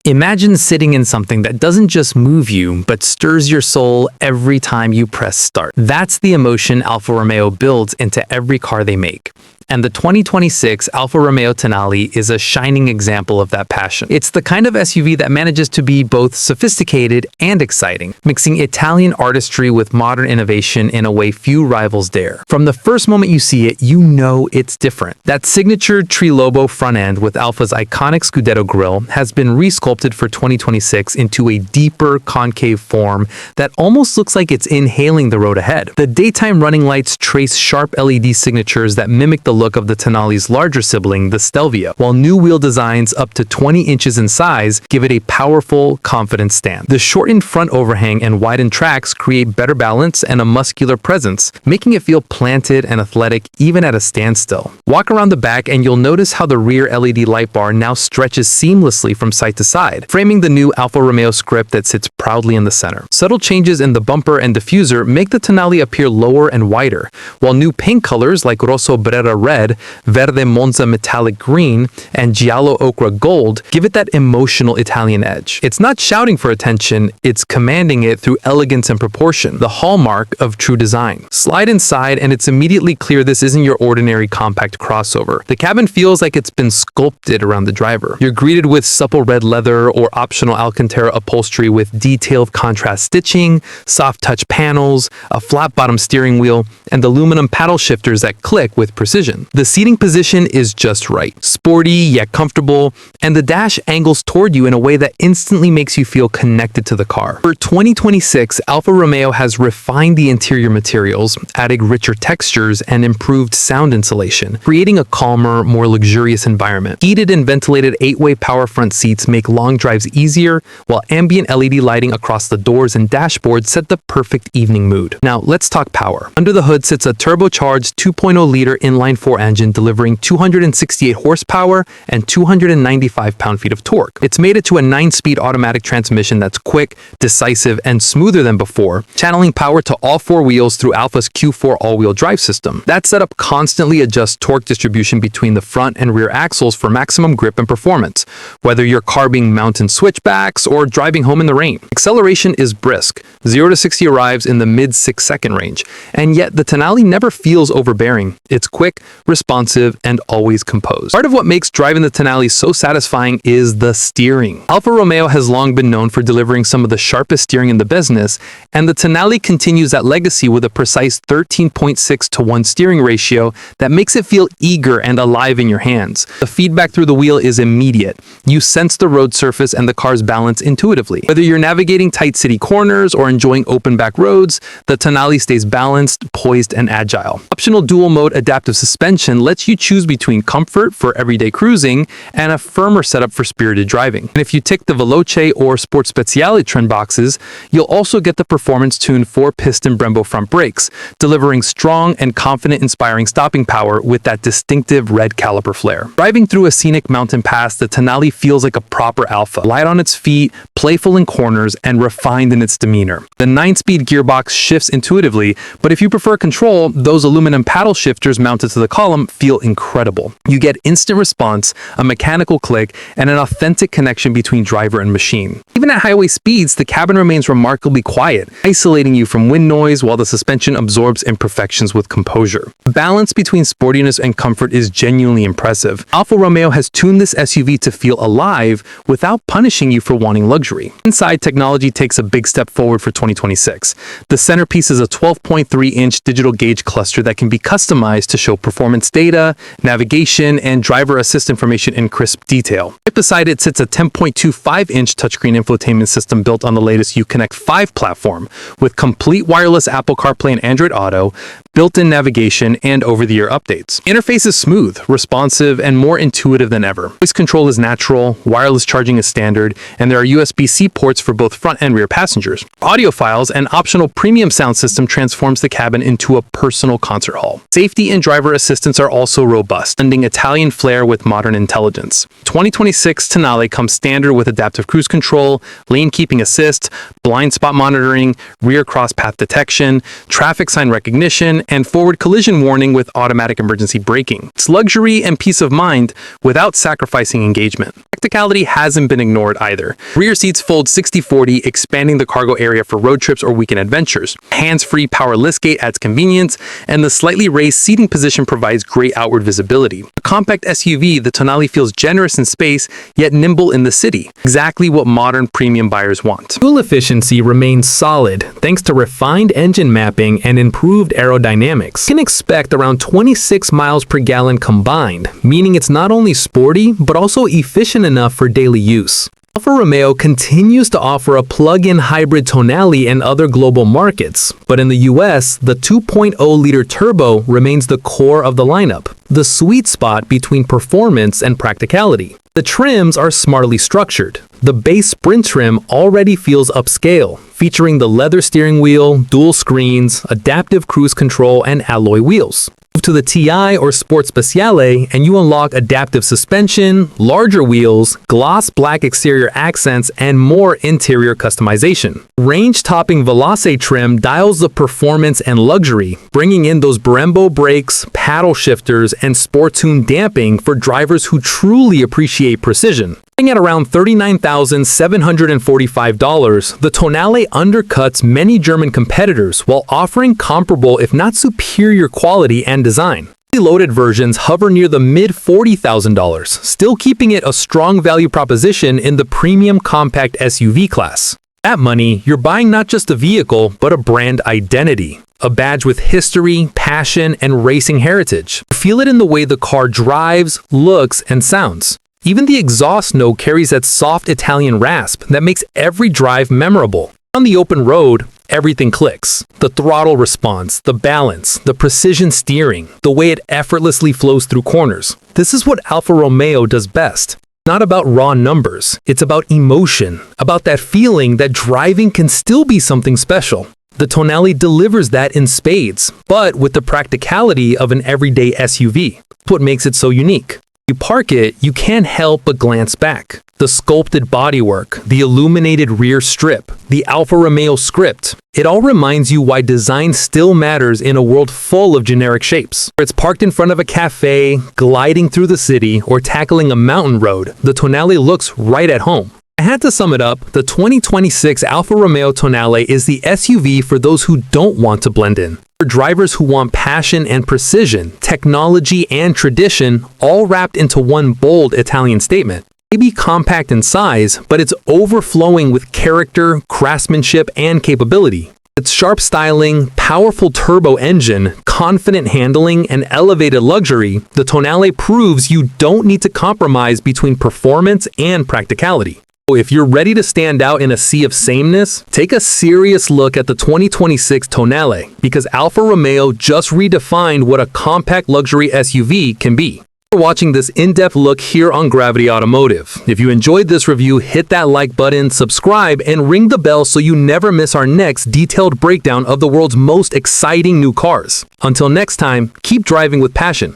Imagine sitting in something that doesn't just move you, but stirs your soul every time you press start. That's the emotion Alfa Romeo builds into every car they make. And the 2026 Alfa Romeo Tonale is a shining example of that passion. It's the kind of SUV that manages to be both sophisticated and exciting, mixing Italian artistry with modern innovation in a way few rivals dare. From the first moment you see it, you know it's different. That signature Trilobo front end with Alfa's iconic Scudetto grille has been resculpted for 2026 into a deeper concave form that almost looks like it's inhaling the road ahead. The daytime running lights trace sharp LED signatures that mimic the look of the Tonale's larger sibling, the Stelvio, while new wheel designs up to 20 inches in size give it a powerful, confident stance. The shortened front overhang and widened tracks create better balance and a muscular presence, making it feel planted and athletic even at a standstill. Walk around the back and you'll notice how the rear LED light bar now stretches seamlessly from side to side, framing the new Alfa Romeo script that sits proudly in the center. Subtle changes in the bumper and diffuser make the Tonale appear lower and wider, while new paint colors like Rosso Brera Red, Verde Monza Metallic Green, and Giallo Ochra Gold give it that emotional Italian edge. It's not shouting for attention, it's commanding it through elegance and proportion, the hallmark of true design. Slide inside and it's immediately clear this isn't your ordinary compact crossover. The cabin feels like it's been sculpted around the driver. You're greeted with supple red leather or optional Alcantara upholstery with detailed contrast stitching, soft touch panels, a flat bottom steering wheel, and aluminum paddle shifters that click with precision. The seating position is just right. Sporty yet comfortable, and the dash angles toward you in a way that instantly makes you feel connected to the car. For 2026, Alfa Romeo has refined the interior materials, adding richer textures and improved sound insulation, creating a calmer, more luxurious environment. Heated and ventilated 8-way power front seats make long drives easier, while ambient LED lighting across the doors and dashboard set the perfect evening mood. Now, let's talk power. Under the hood sits a turbocharged 2.0-liter inline-4 engine delivering 268 horsepower and 295 pound-feet of torque. It's made it to a 9-speed automatic transmission that's quick, decisive, and smoother than before, channeling power to all 4 wheels through Alfa's Q4 all-wheel drive system. That setup constantly adjusts torque distribution between the front and rear axles for maximum grip and performance, whether you're carving mountain switchbacks or driving home in the rain. Acceleration is brisk. 0 to 60 arrives in the mid 6-second range, and yet the Tonale never feels overbearing. It's quick, responsive, and always composed. Part of what makes driving the Tonale so satisfying is the steering. Alfa Romeo has long been known for delivering some of the sharpest steering in the business, and the Tonale continues that legacy with a precise 13.6:1 steering ratio that makes it feel eager and alive in your hands. The feedback through the wheel is immediate. You sense the road surface and the car's balance intuitively. Whether you're navigating tight city corners or enjoying open back roads, the Tonale stays balanced, poised, and agile. Optional dual-mode adaptive suspension lets you choose between comfort for everyday cruising and a firmer setup for spirited driving. And if you tick the Veloce or Sport Speciale trend boxes, you'll also get the performance-tuned 4-piston Brembo front brakes, delivering strong and confident-inspiring stopping power with that distinctive red caliper flare. Driving through a scenic mountain pass, the Tonale feels like a proper Alfa, light on its feet, playful in corners, and refined in its demeanor. The 9-speed gearbox shifts intuitively, but if you prefer control, those aluminum paddle shifters mounted to the column feel incredible. You get instant response, a mechanical click, and an authentic connection between driver and machine. Even at highway speeds, the cabin remains remarkably quiet, isolating you from wind noise while the suspension absorbs imperfections with composure. The balance between sportiness and comfort is genuinely impressive. Alfa Romeo has tuned this SUV to feel alive without punishing you for wanting luxury. Inside, technology takes a big step forward for 2026. The centerpiece is a 12.3-inch digital gauge cluster that can be customized to show performance data, navigation, and driver assist information in crisp detail. Right beside it sits a 10.25-inch touchscreen infotainment system built on the latest Uconnect 5 platform, with complete wireless Apple CarPlay and Android Auto, built-in navigation, and over-the-air updates. Interface is smooth, responsive, and more intuitive than ever. Voice control is natural, wireless charging is standard, and there are USB-C ports for both front and rear passengers. Audiophiles and optional premium sound system transforms the cabin into a personal concert hall. Safety and driver assist assistance are also robust, blending Italian flair with modern intelligence. 2026 Tonale comes standard with adaptive cruise control, lane keeping assist, blind spot monitoring, rear cross-path detection, traffic sign recognition, and forward collision warning with automatic emergency braking. It's luxury and peace of mind without sacrificing engagement. Practicality hasn't been ignored either. Rear seats fold 60/40, expanding the cargo area for road trips or weekend adventures. Hands-free power liftgate adds convenience, and the slightly raised seating position provides great outward visibility. A compact SUV, the Tonale feels generous in space, yet nimble in the city. Exactly what modern premium buyers want. Fuel efficiency remains solid thanks to refined engine mapping and improved aerodynamics. You can expect around 26 miles per gallon combined, meaning it's not only sporty, but also efficient enough for daily use. Alfa Romeo continues to offer a plug-in hybrid Tonale in other global markets, but in the US, the 2.0-liter turbo remains the core of the lineup, the sweet spot between performance and practicality. The trims are smartly structured. The base Sprint trim already feels upscale, featuring the leather steering wheel, dual screens, adaptive cruise control, and alloy wheels. Move to the TI or Sport Speciale and you unlock adaptive suspension, larger wheels, gloss black exterior accents, and more interior customization. Range-topping Veloce trim dials the performance and luxury, bringing in those Brembo brakes, paddle shifters, and sport-tuned damping for drivers who truly appreciate precision. At around $39,745, the Tonale undercuts many German competitors while offering comparable if not superior quality and design. Loaded versions hover near the mid-$40,000, still keeping it a strong value proposition in the premium compact SUV class. That money, you're buying not just a vehicle, but a brand identity. A badge with history, passion, and racing heritage. Feel it in the way the car drives, looks, and sounds. Even the exhaust note carries that soft Italian rasp that makes every drive memorable. On the open road, everything clicks. The throttle response, the balance, the precision steering, the way it effortlessly flows through corners. This is what Alfa Romeo does best. Not about raw numbers, it's about emotion, about that feeling that driving can still be something special. The Tonale delivers that in spades, but with the practicality of an everyday SUV. That's what makes it so unique. You park it, you can't help but glance back. The sculpted bodywork, the illuminated rear strip, the Alfa Romeo script. It all reminds you why design still matters in a world full of generic shapes. Whether it's parked in front of a cafe, gliding through the city, or tackling a mountain road, the Tonale looks right at home. I had to sum it up, the 2026 Alfa Romeo Tonale is the SUV for those who don't want to blend in. For drivers who want passion and precision, technology and tradition, all wrapped into one bold Italian statement. Maybe compact in size, but it's overflowing with character, craftsmanship, and capability. Its sharp styling, powerful turbo engine, confident handling, and elevated luxury, the Tonale proves you don't need to compromise between performance and practicality. If you're ready to stand out in a sea of sameness, take a serious look at the 2026 Tonale, because Alfa Romeo just redefined what a compact luxury SUV can be. For watching this in-depth look here on Gravity Automotive. If you enjoyed this review, hit that like button, subscribe, and ring the bell so you never miss our next detailed breakdown of the world's most exciting new cars. Until next time, keep driving with passion.